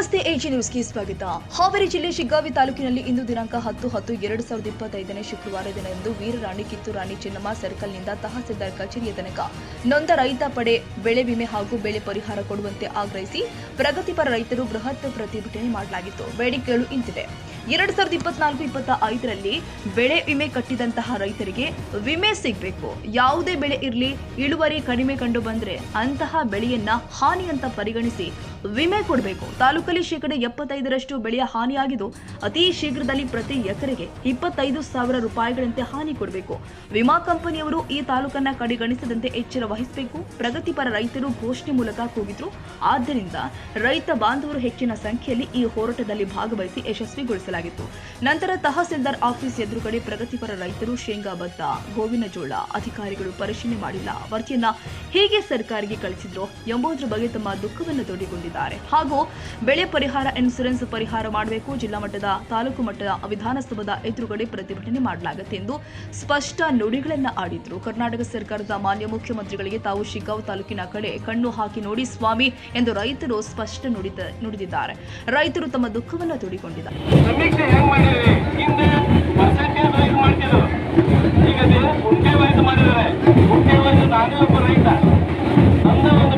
ನಮಸ್ತೆ ಎಜಿ ನ್ಯೂಸ್ಗೆ ಸ್ವಾಗತ. ಹಾವೇರಿ ಜಿಲ್ಲೆ ಶಿಗ್ಗಾವಿ ತಾಲೂಕಿನಲ್ಲಿ ಇಂದು ದಿನಾಂಕ 10/10/2025 ಶುಕ್ರವಾರ ದಿನದಂದು ವೀರರಾಣಿ ಕಿತ್ತೂರಾಣಿ ಚೆನ್ನಮ್ಮ ಸರ್ಕಲ್ನಿಂದ ತಹಸೀಲ್ದಾರ್ ಕಚೇರಿಯ ತನಕ ನೊಂದ ರೈತ ಪಡೆ ಬೆಳೆ ವಿಮೆ ಹಾಗೂ ಬೆಳೆ ಪರಿಹಾರ ಕೊಡುವಂತೆ ಆಗ್ರಹಿಸಿ ಪ್ರಗತಿಪರ ರೈತರು ಬೃಹತ್ ಪ್ರತಿಭಟನೆ ಮಾಡಲಾಗಿತ್ತು. ಬೇಡಿಕೆಗಳು ಇಂತಿವೆ. 2024-25ರಲ್ಲಿ ಬೆಳೆ ವಿಮೆ ಕಟ್ಟಿದಂತಹ ರೈತರಿಗೆ ವಿಮೆ ಸಿಗಬೇಕು. ಯಾವುದೇ ಬೆಳೆ ಇರಲಿ, ಇಳುವರಿ ಕಡಿಮೆ ಕಂಡು ಬಂದ್ರೆ ಅಂತಹ ಬೆಳೆಯನ್ನ ಹಾನಿ ಅಂತ ಪರಿಗಣಿಸಿ ವಿಮೆ ಕೊಡಬೇಕು. ತಾಲೂಕಲ್ಲಿ 75% ಬೆಳೆಯ ಹಾನಿಯಾಗಿದ್ದು ಅತಿ ಶೀಘ್ರದಲ್ಲಿ ಪ್ರತಿ ಎಕರೆಗೆ 25,000 ರೂಪಾಯಿಗಳಂತೆ ಹಾನಿ ಕೊಡಬೇಕು. ವಿಮಾ ಕಂಪನಿಯವರು ಈ ತಾಲೂಕನ್ನ ಕಡೆಗಣಿಸದಂತೆ ಎಚ್ಚರ ವಹಿಸಬೇಕು. ಪ್ರಗತಿಪರ ರೈತರು ಘೋಷಣೆ ಮೂಲಕ ಕೂಗಿದ್ರು. ಆದ್ದರಿಂದ ರೈತ ಬಾಂಧವರು ಹೆಚ್ಚಿನ ಸಂಖ್ಯೆಯಲ್ಲಿ ಈ ಹೋರಾಟದಲ್ಲಿ ಭಾಗವಹಿಸಿ ಯಶಸ್ವಿಗೊಳಿಸಲಾಗಿತ್ತು. ನಂತರ ತಹಸೀಲ್ದಾರ್ ಆಫೀಸ್ ಎದುರುಗಡೆ ಪ್ರಗತಿಪರ ರೈತರು ಶೇಂಗಾ, ಭತ್ತ, ಗೋವಿನ ಜೋಳ ಅಧಿಕಾರಿಗಳು ಪರಿಶೀಲನೆ ಮಾಡಿಲ್ಲ, ವರದಿಯನ್ನ ಹೇಗೆ ಸರ್ಕಾರಿಗೆ ಕಳಿಸಿದ್ರು ಎಂಬುದರ ಬಗ್ಗೆ ತಮ್ಮ ದುಃಖವನ್ನು ತೋಡಿಕೊಂಡಿದ್ದಾರೆ. ಹಾಗೂ ಬೆಳೆ ಪರಿಹಾರ, ಇನ್ಸೂರೆನ್ಸ್ ಪರಿಹಾರ ಮಾಡಬೇಕು. ಜಿಲ್ಲಾ ಮಟ್ಟದ, ತಾಲೂಕು ಮಟ್ಟದ, ವಿಧಾನಸಭಾದ ಎದುರುಗಡೆ ಪ್ರತಿಭಟನೆ ಮಾಡಲಾಗುತ್ತೆ ಎಂದು ಸ್ಪಷ್ಟ ನುಡಿಗಳನ್ನ ಆಡಿದ್ರು. ಕರ್ನಾಟಕ ಸರ್ಕಾರದ ಮಾನ್ಯ ಮುಖ್ಯಮಂತ್ರಿಗಳಿಗೆ ತಾವು ಶಿಗ್ಗಾಂವ್ ತಾಲೂಕಿನ ಕಡೆ ಕಣ್ಣು ಹಾಕಿ ನೋಡಿ ಸ್ವಾಮಿ ಎಂದು ರೈತರು ಸ್ಪಷ್ಟ ನುಡಿದಿದ್ದಾರೆ. ರೈತರು ತಮ್ಮ ದುಃಖವನ್ನು ತೋಡಿಕೊಂಡಿದ್ದಾರೆ.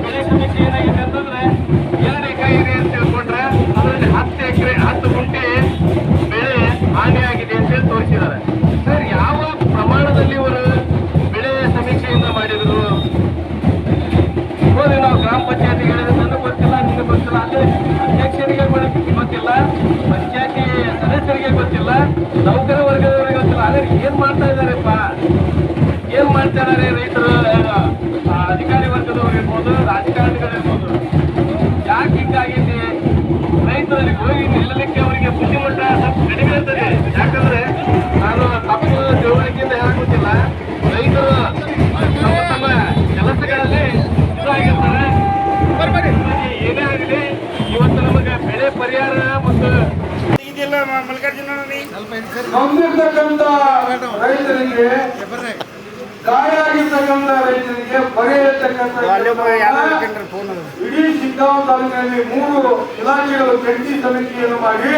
ಬೆಳೆ ಸಮೀಕ್ಷೆ ಏನಾಗಿದೆ ಅಂತಂದ್ರೆ 2 ಎಕರೆ ಇದೆ ಅಂತ ತಿಳ್ಕೊಂಡ್ರೆ ಅದರಲ್ಲಿ 10 ಗುಂಟೆ ಬೆಳೆ ಹಾನಿಯಾಗಿದೆ ಅಂತ ತೋರಿಸಿದ್ದಾರೆ. ಸರ್, ಯಾವ ಪ್ರಮಾಣದಲ್ಲಿ ಇವರು ಬೆಳೆ ಸಮೀಕ್ಷೆಯಿಂದ ಮಾಡಿದ್ರು? ಹೋದ್ರೆ ನಾವು ಗ್ರಾಮ ಪಂಚಾಯತಿ ಹೇಳಿದ್ರೆ ನನಗೆ ಗೊತ್ತಿಲ್ಲ, ನಿಮಗೆ ಗೊತ್ತಿಲ್ಲ, ಅಲ್ಲಿ ಅಧ್ಯಕ್ಷರಿಗೆ ಗೊತ್ತಿಲ್ಲ, ಪಂಚಾಯತಿ ಸದಸ್ಯರಿಗೆ ಗೊತ್ತಿಲ್ಲ, ನೌಕರ ವರ್ಗದವರಿಗೆ ಗೊತ್ತಿಲ್ಲ. ಆದರೆ ಏನ್ ಮಾಡ್ತಾ ಇದ್ದಾರೆಪ್ಪ, ಏನ್ ಮಾಡ್ತಾರೆ ರೈತರು, ಅಧಿಕಾರಿ ವರ್ಗದವರಿರ್ಬೋದು, ರಾಜಕಾರಣಿಗಳಿರ್ಬೋದು? ಯಾಕೆ ಹಿಂಗಾಗಿದೆ? ರೈತರಿಗೆ ಹೋಗಿ ನಿಲ್ಲಲಿಕ್ಕೆ ಅವರಿಗೆ ಬುದ್ಧಿಮಟ್ಟ ಸ್ವಲ್ಪ ಕಡಿಮೆ ಇರ್ತದೆ. ಯಾಕಂದ್ರೆ ನಾನು ತಪ್ಪು ತಿಳುವಳಿಕೆಯಿಂದ ಹೇಳೋದಿಲ್ಲ, ರೈತರು ತಮ್ಮ ಕೆಲಸಗಳಲ್ಲಿ ಇದಾಗಿರ್ತಾರೆ. ಏನೇ ಆಗಲಿ, ಇವತ್ತು ನಮಗೆ ಬೆಳೆ ಪರಿಹಾರ ಮತ್ತು ನೊಂದಿರ್ತಕ್ಕಂಥ ರೈತರಿಗೆ, ಗಾಯ ಆಗಿರ್ತಕ್ಕಂಥ ರೈತರಿಗೆ ಬರೆಯತಕ್ಕಂಥ ಇಡೀ ಶಿಗ್ಗಾಂವ್ ತಾಲೂಕಿನಲ್ಲಿ 3 ಇಲಾಖೆಗಳು ಜಂಟಿ ಸಮಿತಿಯನ್ನು ಮಾಡಿ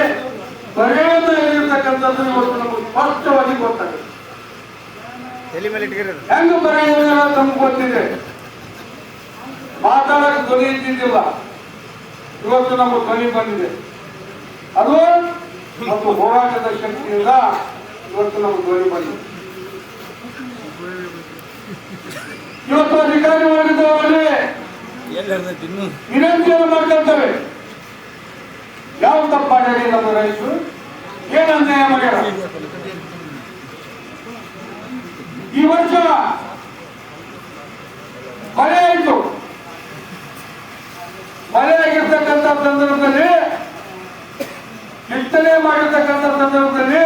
ಬರೆಯನ್ನು ಹೇಳಿರ್ತಕ್ಕಂಥದ್ದು ಇವತ್ತು ನಮಗೆ ಸ್ಪಷ್ಟವಾಗಿ ಗೊತ್ತಾಗಿದೆ. ಹೆಂಗ ಬರೆಯುವ ನಮ್ಗೆ ಗೊತ್ತಿದೆ. ಮಾತಾಡಕ್ಕೆ ಧ್ವನಿ ಇದ್ದಿದ್ದಿಲ್ಲ, ಇವತ್ತು ನಮ್ಮ ಧ್ವನಿ ಬಂದಿದೆ. ಅದು ಮತ್ತು ಹೋರಾಟದ ಶಕ್ತಿಯಿಂದ ಇವತ್ತು ನಮ್ಮ ಧ್ವನಿ ಬಂದಿದೆ. ಇವತ್ತು ಅಧಿಕಾರಿ ವರ್ಗದವರಲ್ಲಿ ವಿನಂತಿಯನ್ನು ಮಾಡ್ಕೊಳ್ತೇವೆ. ಯಾವ ತಪ್ಪಾಗಿ ನಮ್ಮ ರೈತರು ಏನು ಅನ್ಯಾಯ ಮಾಡ್ಯಾರ? ಈ ವರ್ಷ ಮಳೆ ಆಯಿತು. ಮಳೆ ಆಗಿರ್ತಕ್ಕಂಥ ಸಂದರ್ಭದಲ್ಲಿ, ಬಿತ್ತನೆ ಮಾಡಿರ್ತಕ್ಕಂಥ ಸಂದರ್ಭದಲ್ಲಿ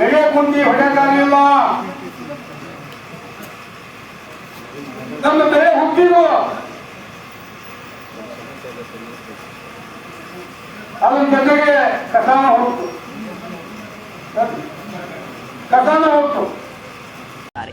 ಎಳೆ ಕುಂಟಿ ಹೊಡೆಯಕ್ಕಾಗಲಿಲ್ಲ. ನಮ್ಮ ಬೆಳೆ ಹುಟ್ಟಿದ್ರು, ಅದ್ರ ಜೊತೆಗೆ ಕಸಾನ ಹೋಗ್ತು.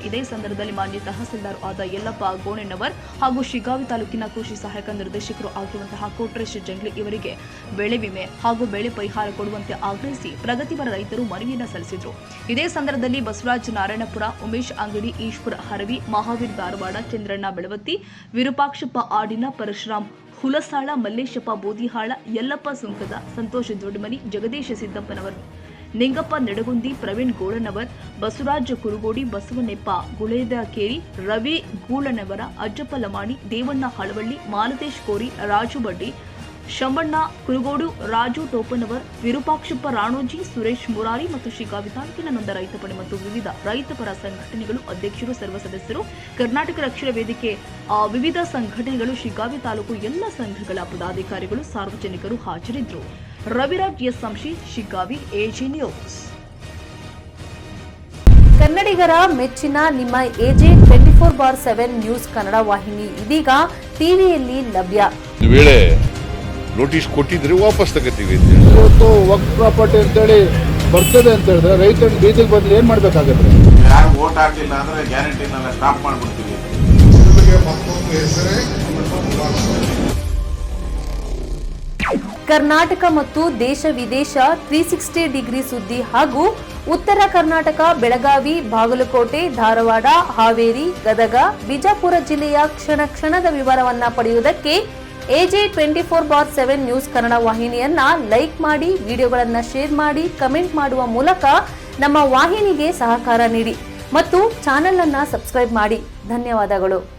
ಇದೇ ಸಂದರ್ಭದಲ್ಲಿ ಮಾನ್ಯ ತಹಸೀಲ್ದಾರ್ ಆದ ಯಲ್ಲಪ್ಪ ಗೋಣೆಣ್ಣವರ್ ಹಾಗೂ ಶಿಗ್ಗಾವಿ ತಾಲೂಕಿನ ಕೃಷಿ ಸಹಾಯಕ ನಿರ್ದೇಶಕರು ಆಗಿರುವಂತಹ ಕೋಟ್ರೇಶ್ ಜಂಗ್ಲಿ ಇವರಿಗೆ ಬೆಳೆ ವಿಮೆ ಹಾಗೂ ಬೆಳೆ ಪರಿಹಾರ ಕೊಡುವಂತೆ ಆಗ್ರಹಿಸಿ ಪ್ರಗತಿಪರ ರೈತರು ಮನವಿಯನ್ನು ಸಲ್ಲಿಸಿದರು. ಇದೇ ಸಂದರ್ಭದಲ್ಲಿ ಬಸವರಾಜ್ ನಾರಾಯಣಪುರ, ಉಮೇಶ್ ಅಂಗಡಿ, ಈಶ್ವರ ಹರವಿ, ಮಹಾವೀರ್ ಧಾರವಾಡ, ಚಂದ್ರಣ್ಣ ಬೆಳವತ್ತಿ, ವಿರೂಪಾಕ್ಷಪ್ಪ ಆಡಿನ, ಪರಶುರಾಮ್ ಹುಲಸಾಳ, ಮಲ್ಲೇಶಪ್ಪ ಬೋದಿಹಾಳ, ಯಲ್ಲಪ್ಪ ಸುಂಕದ, ಸಂತೋಷ್ ದೊಡ್ಡಮನಿ, ಜಗದೀಶ ಸಿದ್ದಪ್ಪನವರ್, ನಿಂಗಪ್ಪ ನೆಡಗುಂದಿ, ಪ್ರವೀಣ್ ಗೋಳನವರ್, ಬಸವರಾಜ್ ಕುರುಗೋಡಿ, ಬಸವನೆಪ್ಪ ಗುಳೇದಕೇರಿ, ರವಿ ಗೂಳನವರ, ಅಜ್ಜಪ್ಪ ಲಮಾಣಿ, ದೇವಣ್ಣ ಹಳವಳ್ಳಿ, ಮಾಲತೇಶ್ ಕೋರಿ, ರಾಜು ಬಡ್ಡಿ, ಶಂಬಣ್ಣ ಕುರುಗೋಡು, ರಾಜು ಟೋಪನವರ್, ವಿರೂಪಾಕ್ಷಪ್ಪ ರಾಣೋಜಿ, ಸುರೇಶ್ ಮುರಾರಿ ಮತ್ತು ಶಿಗ್ಗಾವಿ ತಾಲೂಕಿನ ನೊಂದ ರೈತ ಪಡೆ ಮತ್ತು ವಿವಿಧ ರೈತಪರ ಸಂಘಟನೆಗಳು ಅಧ್ಯಕ್ಷರು, ಸರ್ವ ಸದಸ್ಯರು, ಕರ್ನಾಟಕ ರಕ್ಷಣಾ ವೇದಿಕೆ, ವಿವಿಧ ಸಂಘಟನೆಗಳು, ಶಿಗ್ಗಾವಿ ತಾಲೂಕು ಎಲ್ಲ ಸಂಘಗಳ ಪದಾಧಿಕಾರಿಗಳು, ಸಾರ್ವಜನಿಕರು ಹಾಜರಿದ್ದರು. Raviraj S Samshi, Shiggavi, AG news. ಕನ್ನಡಿಗರ ಮೆಚ್ಚಿನ ನಿಮ್ಮ ಎಜೆ 24/7 ನ್ಯೂಸ್ ಕನ್ನಡ ವಾಹಿನಿ ಇದೀಗ ಟಿವಿಯಲ್ಲಿ ಲಭ್ಯ. ವೇಳೆ ನೋಟಿಸ್ ಕೊಟ್ಟಿದ್ರೆ ವಾಪಸ್ ತಗೋತೀವಿ. ಇವತ್ತು ವಕ್ಫ್ ಪ್ರಾಪರ್ಟಿ ಅಂತೇಳಿ ಬರ್ತದೆ ಅಂತ ಹೇಳಿದ್ರೆ ರೈತರು ಬೀದಿಗೆ ಬಂದ್ರೆ ಏನ್ ಮಾಡ್ಬೇಕಾಗತ್ತೆ? ಯಾರು ವೋಟ್ ಹಾಕಲಿಲ್ಲ ಅಂದ್ರೆ ಗ್ಯಾರಂಟಿನೆಲ್ಲ ಸ್ಟಾಪ್ ಮಾಡ್ಬಿಡ್ತೀವಿ. ಮತ್ತೊಂದು ಹೆಸರೇ ಕರ್ನಾಟಕ ಮತ್ತು ದೇಶ ವಿದೇಶ 360 ಡಿಗ್ರಿ ಸುದ್ದಿ ಹಾಗೂ ಉತ್ತರ ಕರ್ನಾಟಕ, ಬೆಳಗಾವಿ, ಬಾಗಲಕೋಟೆ, ಧಾರವಾಡ, ಹಾವೇರಿ, ಗದಗ, ಬಿಜಾಪುರ ಜಿಲ್ಲೆಯ ಕ್ಷಣ ಕ್ಷಣದ ವಿವರವನ್ನ ಪಡೆಯುವುದಕ್ಕೆ AJ 24/7 ನ್ಯೂಸ್ ಕನ್ನಡ ವಾಹಿನಿಯನ್ನ ಲೈಕ್ ಮಾಡಿ, ವಿಡಿಯೋಗಳನ್ನ ಶೇರ್ ಮಾಡಿ, ಕಮೆಂಟ್ ಮಾಡುವ ಮೂಲಕ ನಮ್ಮ ವಾಹಿನಿಗೆ ಸಹಕಾರ ನೀಡಿ ಮತ್ತು ಚಾನೆಲ್ ಅನ್ನ ಸಬ್ಸ್ಕ್ರೈಬ್ ಮಾಡಿ. ಧನ್ಯವಾದಗಳು.